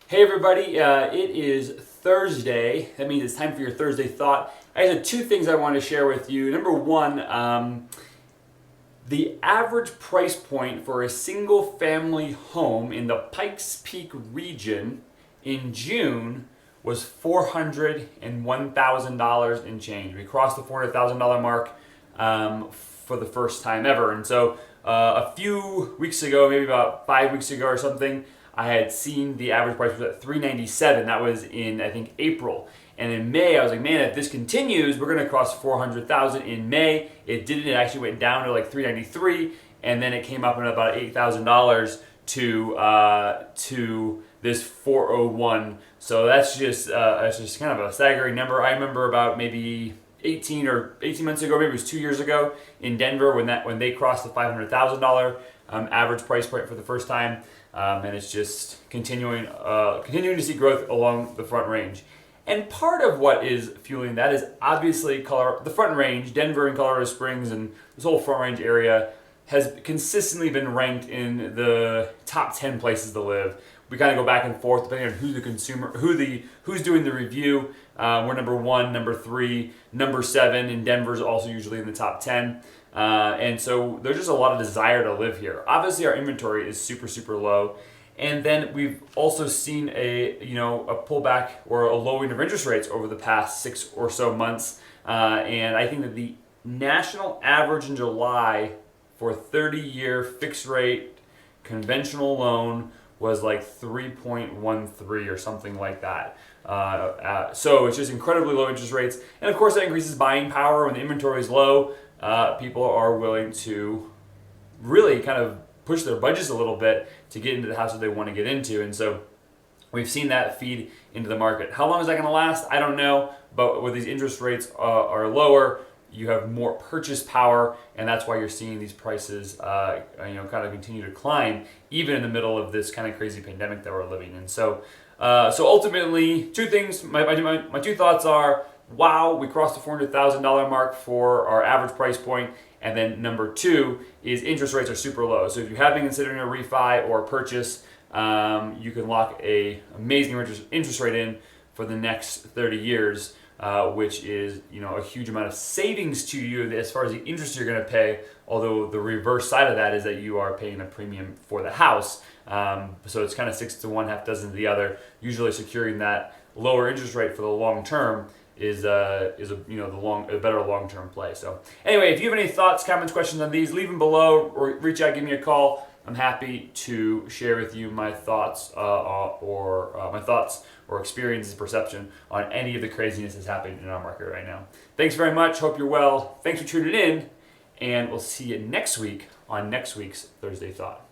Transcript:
Hey everybody, it is Thursday. That means it's time for your Thursday thought. I have two things I want to share with you. Number one, the average price point for a single family home in the Pikes Peak region in June was $401,000 in change. We crossed the $400,000 mark for the first time ever. And so a few weeks ago, maybe about 5 weeks ago or something, I had seen the average price was at $397. That was in, I think, April. And in May, I was like, man, if this continues, we're going to cross $400,000 in May. It didn't. It actually went down to like $393, and then it came up in about $8,000 to this 401. So that's just kind of a staggering number. I remember about maybe 18 months ago, maybe it was 2 years ago in Denver when they crossed the $500,000 average price point for the first time. And it's just continuing to see growth along the Front Range. And part of what is fueling that is obviously the Front Range, Denver and Colorado Springs and this whole Front Range area has consistently been ranked in the top 10 places to live. We kind of go back and forth depending on who's the consumer, who's doing the review. We're number 1, number 3, number 7, and Denver's also usually in the top 10. And so there's just a lot of desire to live here. Obviously, our inventory is super low, and then we've also seen a pullback or a lowering of interest rates over the past 6 or so months. And I think that the national average in July for a 30-year fixed rate conventional loan was like 3.13 or something like that. So it's just incredibly low interest rates, and of course that increases buying power when the inventory is low. People are willing to really kind of push their budgets a little bit to get into the house that they want to get into. And so we've seen that feed into the market. How long is that going to last? I don't know. But with these interest rates are lower, you have more purchase power, and that's why you're seeing these prices kind of continue to climb even in the middle of this kind of crazy pandemic that we're living in. So ultimately, two things. My two thoughts are: wow, we crossed the $400,000 mark for our average price point. And then number two is interest rates are super low. So if you have been considering a refi or a purchase, you can lock a amazing interest rate in for the next 30 years, which is a huge amount of savings to you as far as the interest you're going to pay. Although the reverse side of that is that you are paying a premium for the house. So it's kind of 6 to 1, half dozen to the other. Usually securing that lower interest rate for the long term is a better long-term play. So anyway, if you have any thoughts, comments, questions on these, leave them below or reach out, give me a call. I'm happy to share with you my thoughts or experiences, perception on any of the craziness that's happening in our market right now. Thanks very much. Hope you're well. Thanks for tuning in, and we'll see you next week on next week's Thursday Thought.